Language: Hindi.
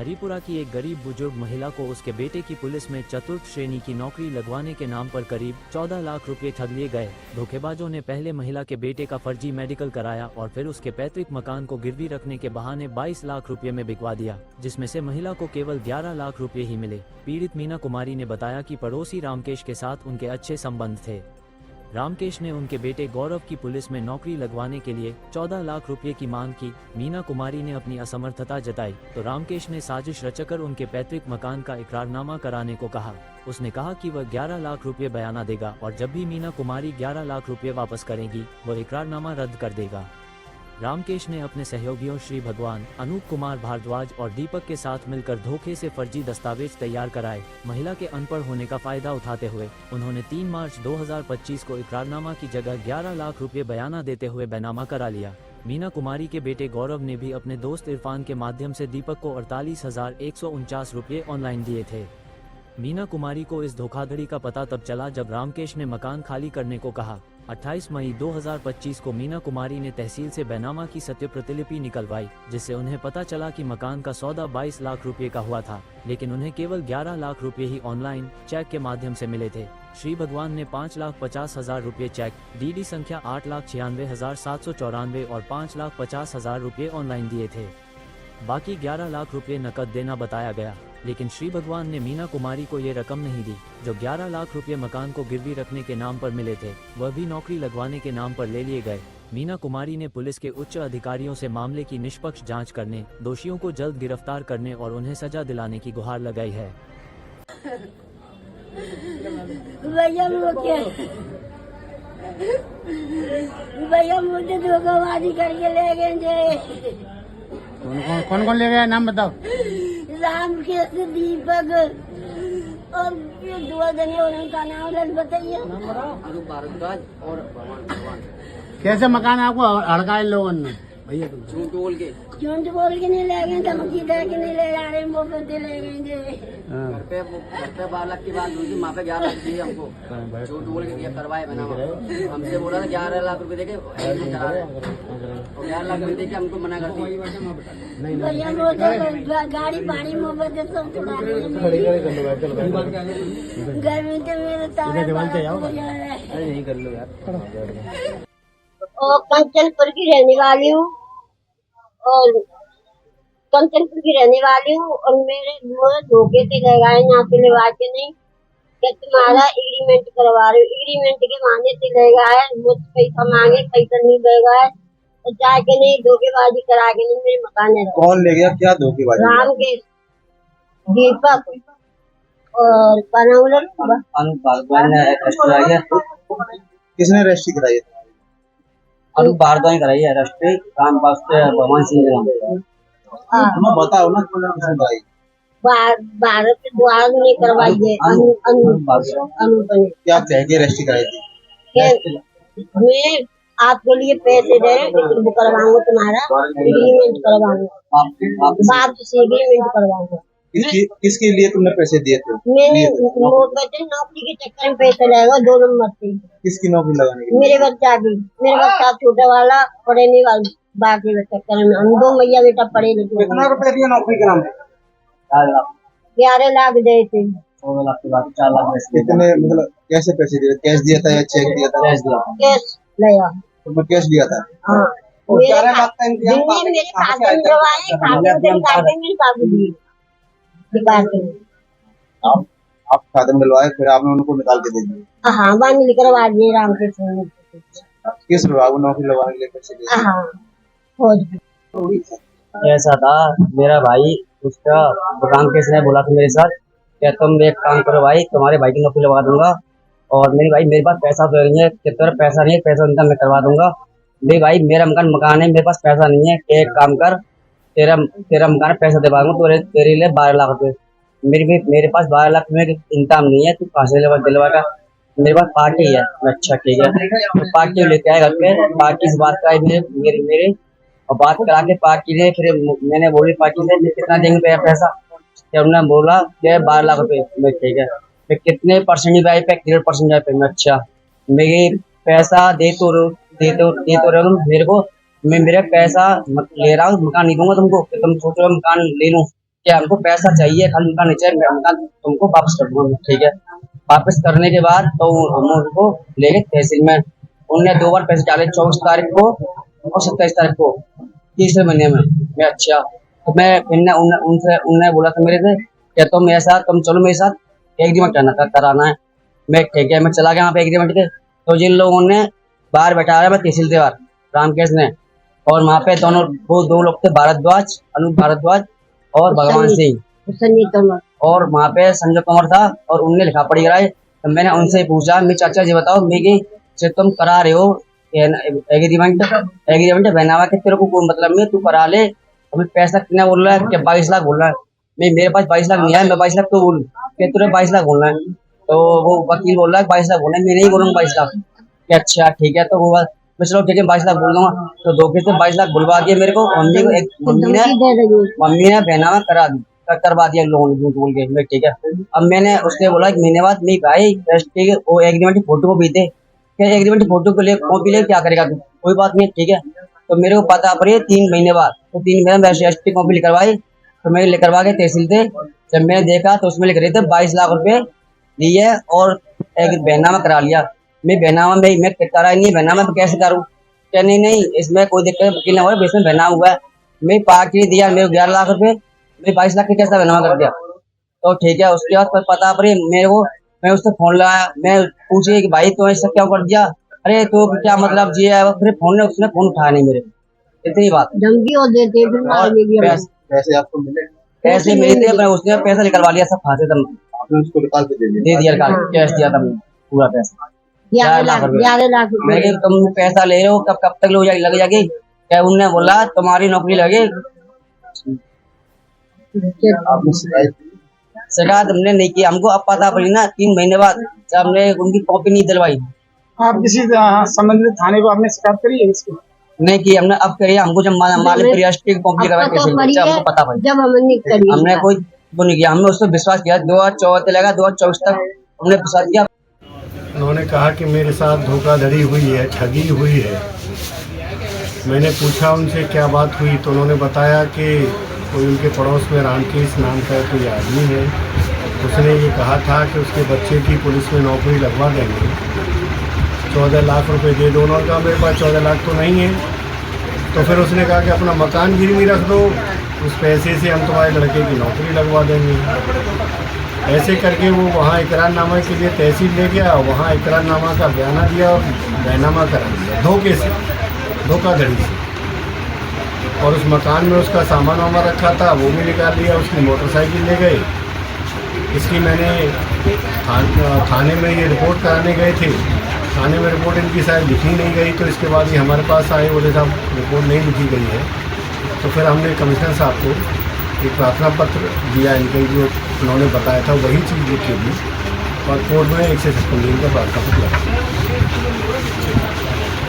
नरीपुरा की एक गरीब बुजुर्ग महिला को उसके बेटे की पुलिस में चतुर्थ श्रेणी की नौकरी लगवाने के नाम पर करीब 14 लाख रुपए ठग लिए गए। धोखेबाजों ने पहले महिला के बेटे का फर्जी मेडिकल कराया और फिर उसके पैतृक मकान को गिरवी रखने के बहाने 22 लाख रुपए में बिकवा दिया, जिसमें से महिला को केवल 11 लाख रुपए ही मिले। पीड़ित मीना कुमारी ने बताया कि पड़ोसी रामकेश के साथ उनके अच्छे संबंध थे। रामकेश ने उनके बेटे गौरव की पुलिस में नौकरी लगवाने के लिए 14 लाख रुपए की मांग की। मीना कुमारी ने अपनी असमर्थता जताई तो रामकेश ने साजिश रचकर उनके पैतृक मकान का इकरारनामा कराने को कहा। उसने कहा कि वह 11 लाख रुपए बयाना देगा और जब भी मीना कुमारी 11 लाख रुपए वापस करेगी वह इकरारनामा रद्द कर देगा। रामकेश ने अपने सहयोगियों श्री भगवान, अनूप कुमार भारद्वाज और दीपक के साथ मिलकर धोखे से फर्जी दस्तावेज तैयार कराए। महिला के अनपढ़ होने का फायदा उठाते हुए उन्होंने 3 मार्च 2025 को इकरारनामा की जगह 11 लाख रुपए बयाना देते हुए बैनामा करा लिया। मीना कुमारी के बेटे गौरव ने भी अपने दोस्त इरफान के माध्यम से दीपक को 48,149 रुपये ऑनलाइन दिए थे। मीना कुमारी को इस धोखाधड़ी का पता तब चला जब रामकेश ने मकान खाली करने को कहा। 28 मई 2025 को मीना कुमारी ने तहसील से बैनामा की सत्य प्रतिलिपि निकलवाई, जिससे उन्हें पता चला कि मकान का सौदा 22 लाख रुपए का हुआ था, लेकिन उन्हें केवल 11 लाख रुपए ही ऑनलाइन चेक के माध्यम से मिले थे। श्री भगवान ने 5,50,000 रुपए चेक, डीडी संख्या 8,96,794 और 5,50,000 रुपए ऑनलाइन दिए थे। बाकी 11 लाख रुपए नकद देना बताया गया, लेकिन श्री भगवान ने मीना कुमारी को ये रकम नहीं दी। जो 11 लाख रुपए मकान को गिरवी रखने के नाम पर मिले थे वह भी नौकरी लगवाने के नाम पर ले लिए गए। मीना कुमारी ने पुलिस के उच्च अधिकारियों से मामले की निष्पक्ष जांच करने, दोषियों को जल्द गिरफ्तार करने और उन्हें सजा दिलाने की गुहार लगाई है। भैया मुझे धोखाबाजी करके ले गए। कौन कौन ले गया, नाम बताओ। रामकेश, दीपक और ये 2 जने, उनका नाम बताइए। अनूप भारद्वाज और भगवान। कैसे मकान आपको हड़का इन लोगों ने? भैया झूठ बोल के नहीं ले गए, धमकी दे के नहीं ले जा रहे, वो पैसे ले गए। घर पे 12 लाख की बात हुई थी, वहाँ पे 11 लाख दिए हमको, झूठ बोल के दिया, करवाए बना। हमसे बोला था 11 लाख रुपए देके करा रहे, और 11 लाख रुपए देके हमको मना कर दी। भैया बोलते गाड़ी पानी मोबाइल सब छुड़ा गर्मी से मेरे कर लो यार। और कंचनपुर की रहने वाली हूँ और मेरे धोखे से लगाए, यहाँ से लगा के नहीं कि तुम्हारा एग्रीमेंट करवा रहे हो, एग्रीमेंट के माने से लगाए, मुझसे पैसा मांगे, पैसा नहीं लगाए तो जाके नहीं, धोखेबाजी करा के नहीं मेरे मकान है। कौन ले गया, क्या धोखेबाजी? रामकेश, दीपक और अनूप भारद्वाज ने अरेस्ट कराई है। किसने रजिस्ट्री कराई है? अनूप भारद्वाज ने कराई है अरेस्ट, रामपास भगवान सिंह। तुम्हें बताओ ना किसने कराई? भारत के द्वार ने करवाई है। अनूप ने क्या कह के रजिस्ट्री कराई थी? मैं आपके लिए पैसे दे वो करवाऊंगा, तुम्हारा एग्रीमेंट करवाऊंगा, बाप से एग्रीमेंट करवाऊंगा। किसके लिए तुमने पैसे दिए थे? मेरे नौकरी के चक्कर में पैसे लगेगा 2 नंबर से। किसकी नौकरी लगाने की? मेरे बच्चा की, मेरे बच्चा छोटा वाला पढ़ने वाला, बाकी के चक्कर में हम 2 मैया बेटा पढ़े लिखे। कितना रुपए दिया नौकरी के नाम पे? 11 लाख दे थे। 14 लाख के बाद 4 लाख। कितने, मतलब कैसे पैसे दिए? कैश दिया था या चेक दिया था? कैश लिया। तुमने कैश दिया था? हाँ, मेरे खाते में करवाए, खाते में आप खाते में डलवाए, फिर आपने उनको निकाल के दे दिया? हाँ, बांध करवा दिए रामकेश ने। किस विभाग में नौकरी लगवाने के लिए पैसे दिए? हाँ, ऐसा था, मेरा भाई उसका रामकेश ने बोला था मेरे साथ क्या तुम एक काम करो भाई, तुम्हारे भाई की नौकरी लगा दूंगा, और मेरे भाई मेरे पास पैसा तो नहीं है, तेरा पैसा नहीं है, पैसा उनका मैं करवा दूंगा। मेरे भाई मेरा मकान है, मेरे पास पैसा नहीं है, एक काम कर, तेरा मकान पैसा दिलवा दूंगा तेरे लिए 12 लाख रुपए। मेरे पास 12 लाख में इंतजाम नहीं है, तू कहाँ से दिलवाएगा? मेरे पास पार्टी है। अच्छा ठीक है, तो पार्टी लेके आए घर पे, पार्टी से बात कराई मेरे और बात करा के पार्टी ने, फिर मैंने बोली पार्टी से कितना देंगे पैसा, क्या उन्होंने बोला कि 12 लाख रुपए। मैं ठीक है, फिर कितने परसेंट पे? 1.5% पे। मैं अच्छा, मेरे पैसा दे तो रहो मेरे को, मैं मेरा पैसा ले रहा हूँ, मकान नहीं दूंगा तुमको, तुम सोच रहे हो मकान ले लूँ, कि हमको पैसा चाहिए, खाली उनका नहीं चाहिए, मैं उनका तुमको वापस कर दूंगा। ठीक है, वापस करने के बाद तो हम उनको ले गए तहसील में। उनने 2 बार पैसे डाले, 24 तारीख को और 27 तारीख को, तीसरे महीने में। मैं अच्छा, तो मैं फिर उनने बोला था मेरे से कि तुम ऐसा, तुम चलो मेरे साथ एग्रीमेंट कराना है। मैं ठीक है, मैं चला गया वहाँ पे एग्रीमेंट के। तो जिन लोगों ने बाहर बैठाया, मैं तहसीलदार रामकेश ने, और वहाँ पे वो 2 लोग थे, भारद्वाज, अनूप भारद्वाज और भगवान सिंह, सन्नी तोमर। और वहाँ पे संजय कुमार था, और उनने लिखा पढ़ी कराई। तो मैंने उनसे पूछा, मैं चाचा जी बताओ, मैं कि तुम करा रहे हो एग्रीमेंट बहनावा के, तेरे को कोई मतलब नहीं, तू करा ले। अभी पैसा कितना बोल रहा है, क्या 22 लाख बोल रहा है। मैं मेरे पास 22 लाख नहीं है, मैं 22 लाख तो बोलूँ कि तुझे 22 लाख बोलना है। तो वो वकील बोल रहा है 22 लाख बोलना है, मैं नहीं बोलूँगा 22 लाख। कि अच्छा ठीक है, तो वो मैं चलो ठीक है 22 लाख बोल दूंगा। तो धोखे से 22 लाख बुलवा दिए मेरे को। मम्मी ने बहनामा करवा दिया लोगों ने, झूठ बोल के। मैं ठीक है, अब मैंने उसने बोला एक महीने बाद, नहीं भाई रजिस्ट्री के वो एग्रीमेंट की फोटो को भी दे, क्या एग्रीमेंट की फोटो को ले कॉपी ले, क्या करेगा तू, कोई बात नहीं। ठीक है, तो मेरे को पता पड़ी 3 महीने बाद, तो 3 महीने में रजिस्ट्री कॉपी करवाई। तो मैं लेकर के तहसील से, जब मैंने देखा तो उसमें लिख रहे थे 22 लाख रुपए दिए और एक बहनामा करा लिया। मैं बहनामा मैं करा नहीं, बहनामा मैं कैसे करूँ, क्या नहीं इसमें कोई दिक्कत वकील ना हो, इसमें बहनामा हुआ है। मैं पार्टी दिया मेरे को 11 लाख रुपए, मैं 22 लाख के कैसा बहनामा कर दिया। तो ठीक है, उसके बाद पता पड़ी मेरे को, मैं उससे फोन लगाया, मैं पूछी कि भाई तो ऐसा क्यों कर दिया, अरे तो क्या मतलब जी है। फिर उसने फोन उठाया नहीं मेरे, इतनी बात। धमकी और देते फिर मार दिया। पैसे आपको मिले? पैसे मिले थे, उसने पैसा निकलवा लिया सब फांसे तक, आपने उसको निकाल के दे दिया कैश दिया था पूरा पैसा 11 लाख रुपए। मैं कि तुम पैसा ले रहे हो, कब तक लग जाएगी। क्या उनने बोला तुम्हारी नौकरी लगे। आपने शिकायत हमने नहीं की, हमको अब पता पड़ी ना 3 महीने बाद, जब हमने उनकी कॉपी नहीं दिलवाई। आप किसी संबंधित थाने को आपने शिकायत करी है इसकी? नहीं की हमने, अब करिए हमको जब मालिक रजिस्ट्री की कॉपी करवा के हमको पता पड़ी, जब हमने कोई वो नहीं किया, हमने उस पर विश्वास किया। 2024 से लगा 2024 तक हमने विश्वास किया। उन्होंने कहा कि मेरे साथ धोखाधड़ी हुई है, ठगी हुई है। मैंने पूछा उनसे क्या बात हुई, तो उन्होंने बताया कि कोई उनके पड़ोस में रामकेश नाम का कोई आदमी है, उसने ये कहा था कि उसके बच्चे की पुलिस में नौकरी लगवा देंगे, 14 लाख रुपए दे दो। उन्होंने कहा मेरे पास 14 लाख तो नहीं है। तो फिर उसने कहा कि अपना मकान गिरवी रख दो, उस पैसे से हम तुम्हारे लड़के की नौकरी लगवा देंगे। ऐसे करके वो वहाँ इकरारनामा के लिए तहसील ले गया, वहाँ इकरारनामा का बयाना दिया और बयानामा करा दिया धोखे से, धोखाधड़ी से। और उस मकान में उसका सामान वामान रखा था, वो भी निकाल लिया, उसकी मोटरसाइकिल ले गए। इसकी मैंने थाने में ये रिपोर्ट कराने गए थे, थाने में रिपोर्ट इनकी शायद लिखी नहीं गई, तो इसके बाद ये हमारे पास आए, बोले साहब रिपोर्ट नहीं लिखी गई है। तो फिर हमने कमिश्नर साहब को एक प्रार्थना पत्र दिया, इनके जो उन्होंने बताया था वही चीज़ लिखी दी, और कोर्ट में 156 दिन का प्रार्थना पत्र लगा।